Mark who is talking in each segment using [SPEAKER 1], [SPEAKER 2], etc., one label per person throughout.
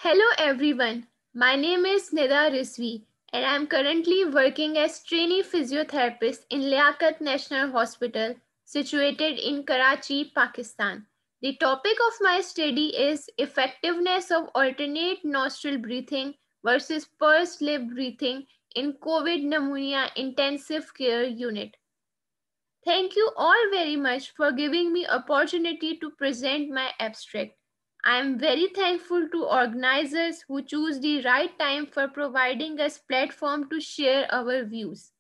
[SPEAKER 1] Hello everyone, my name is Nida Rizvi and I am currently working as trainee physiotherapist in Liaquat National Hospital situated in Karachi, Pakistan. The topic of my study is effectiveness of alternate nostril breathing versus pursed lip breathing in COVID pneumonia intensive care unit. Thank you all very much for giving me opportunity to present my abstract. I am very thankful to organizers who choose the right time for providing us platform to share our views.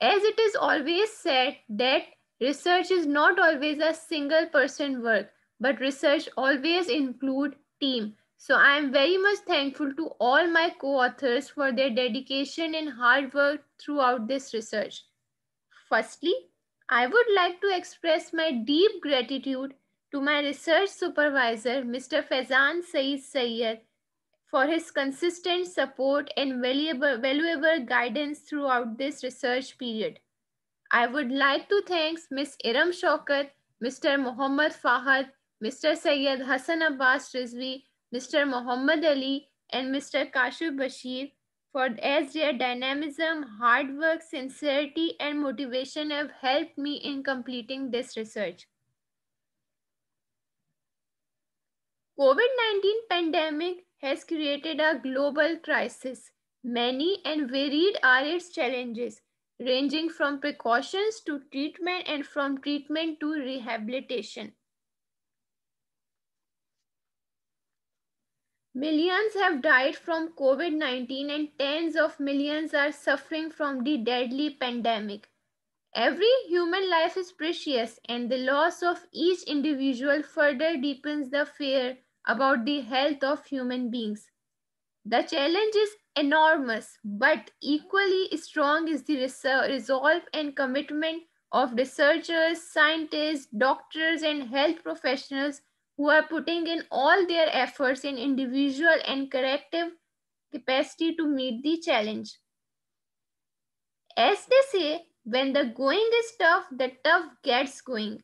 [SPEAKER 1] As it is always said that research is not always a single person work, but research always include team. So I am very much thankful to all my co-authors for their dedication and hard work throughout this research. Firstly, I would like to express my deep gratitude to my research supervisor, Mr. Faizan Saeed Sayyed, for his consistent support and valuable guidance throughout this research period. I would like to thank Ms. Iram Shaukat, Mr. Muhammad Fahad, Mr. Sayyed Hassan Abbas Rizvi, Mr. Muhammad Ali, and Mr. Kashif Bashir for as their dynamism, hard work, sincerity, and motivation have helped me in completing this research. COVID-19 pandemic has created a global crisis. Many and varied are its challenges, ranging from precautions to treatment and from treatment to rehabilitation. Millions have died from COVID-19 and tens of millions are suffering from the deadly pandemic. Every human life is precious, and the loss of each individual further deepens the fear about the health of human beings. The challenge is enormous, but equally strong is the resolve and commitment of researchers, scientists, doctors, and health professionals who are putting in all their efforts in individual and collective capacity to meet the challenge. As they say, when the going is tough, the tough gets going.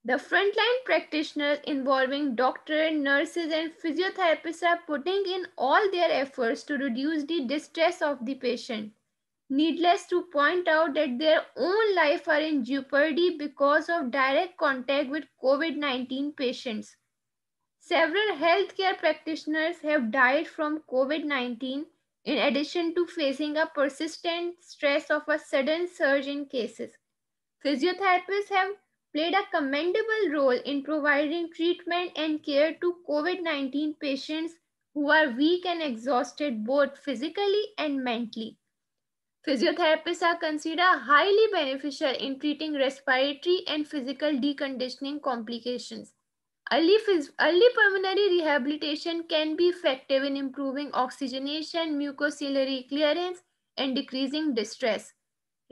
[SPEAKER 1] The frontline practitioners involving doctors, nurses, and physiotherapists are putting in all their efforts to reduce the distress of the patient. Needless to point out that their own life are in jeopardy because of direct contact with COVID-19 patients. Several healthcare practitioners have died from COVID-19 in addition to facing a persistent stress of a sudden surge in cases. Physiotherapists have played a commendable role in providing treatment and care to COVID-19 patients who are weak and exhausted both physically and mentally. Physiotherapists are considered highly beneficial in treating respiratory and physical deconditioning complications. Early pulmonary rehabilitation can be effective in improving oxygenation, mucociliary clearance, and decreasing distress.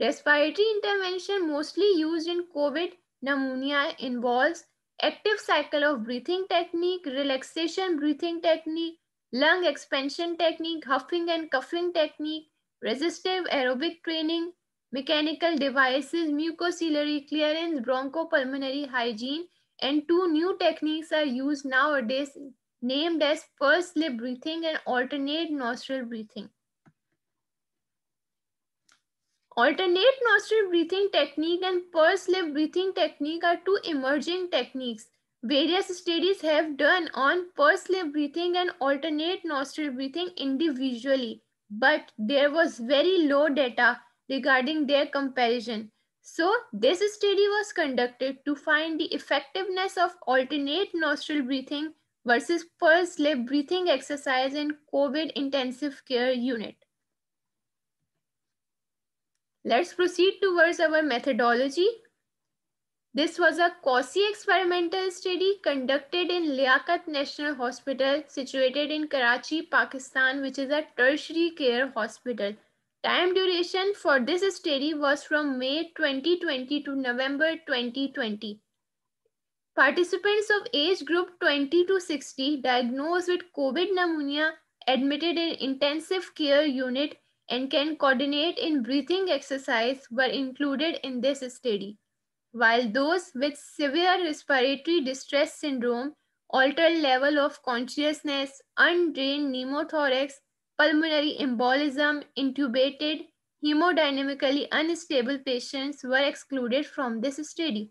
[SPEAKER 1] Respiratory intervention mostly used in COVID pneumonia involves active cycle of breathing technique, relaxation breathing technique, lung expansion technique, huffing and coughing technique, resistive aerobic training, mechanical devices, mucociliary clearance, bronchopulmonary hygiene, and two new techniques are used nowadays named as pursed lip breathing and alternate nostril breathing. Alternate nostril breathing technique and pursed lip breathing technique are two emerging techniques. Various studies have done on pursed lip breathing and alternate nostril breathing individually, but there was very low data regarding their comparison. So, this study was conducted to find the effectiveness of alternate nostril breathing versus pursed lip breathing exercise in COVID intensive care unit. Let's proceed towards our methodology. This was a quasi-experimental study conducted in Liaquat National Hospital situated in Karachi, Pakistan, which is a tertiary care hospital. Time duration for this study was from May 2020 to November 2020. Participants of age group 20 to 60 diagnosed with COVID pneumonia admitted in intensive care unit and can coordinate in breathing exercise were included in this study, while those with severe respiratory distress syndrome altered level of consciousness, undrained pneumothorax, pulmonary embolism, intubated, hemodynamically unstable patients were excluded from this study.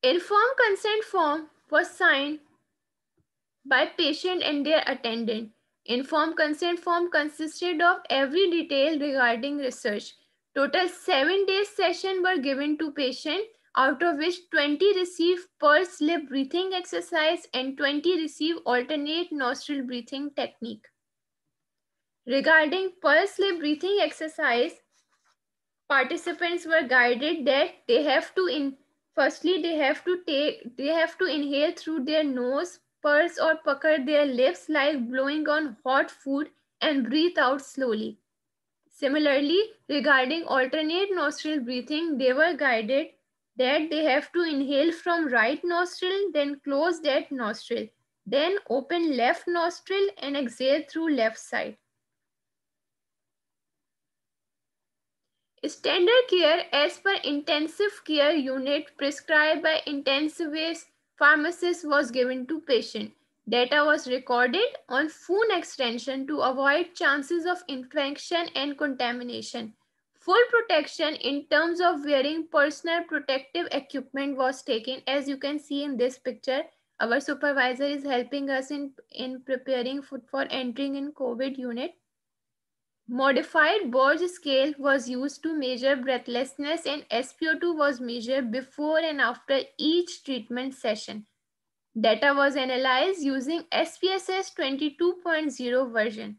[SPEAKER 1] Informed consent form was signed by patient and their attendant. Informed consent form consisted of every detail regarding research. Total 7 days session were given to patient, out of which 20 received pursed lip breathing exercise and 20 received alternate nostril breathing technique. Regarding pursed lip breathing exercise, participants were guided that they have to firstly they have to inhale through their nose, purse or pucker their lips like blowing on hot food, and breathe out slowly. Similarly, regarding alternate nostril breathing, they were guided that they have to inhale from right nostril, then close that nostril, then open left nostril and exhale through left side. Standard care as per intensive care unit prescribed by intensivist pharmacist was given to patient. Data was recorded on phone extension to avoid chances of infection and contamination. Full protection in terms of wearing personal protective equipment was taken. As you can see in this picture, our supervisor is helping us in preparing for entering in COVID unit. Modified Borg scale was used to measure breathlessness, and SpO2 was measured before and after each treatment session. Data was analyzed using SPSS 22.0 version.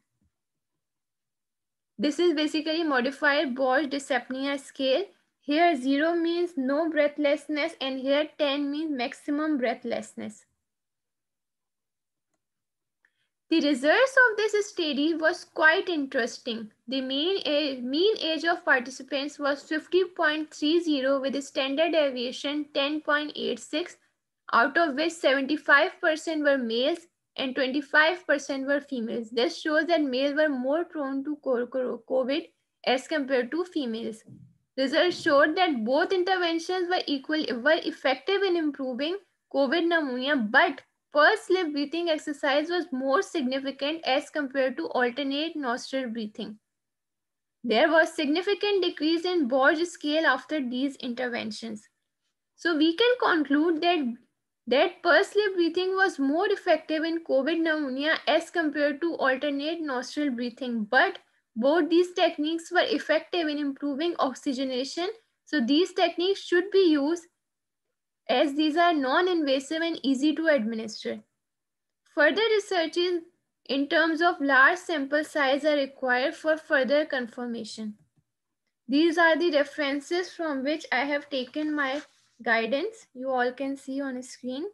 [SPEAKER 1] This is basically modified Borg dyspnea scale. Here 0 means no breathlessness and here 10 means maximum breathlessness. The results of this study was quite interesting. The mean age of participants was 50.30 with a standard deviation 10.86, out of which 75% were males and 25% were females. This shows that males were more prone to COVID as compared to females. Results showed that both interventions were effective in improving COVID pneumonia, but pursed lip breathing exercise was more significant as compared to alternate nostril breathing. There was significant decrease in Borg scale after these interventions. So we can conclude that pursed lip breathing was more effective in COVID pneumonia as compared to alternate nostril breathing, but both these techniques were effective in improving oxygenation. So these techniques should be used as these are non-invasive and easy to administer. Further researches in terms of large sample size are required for further confirmation. These are the references from which I have taken my guidance. You all can see on screen.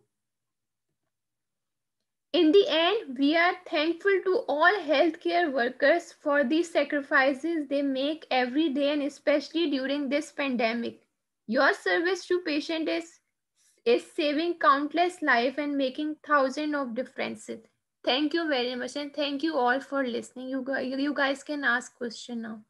[SPEAKER 1] In the end, we are thankful to all healthcare workers for the sacrifices they make every day and especially during this pandemic. Your service to patient is saving countless lives and making thousands of differences. Thank you very much and thank you all for listening. You guys can ask questions now.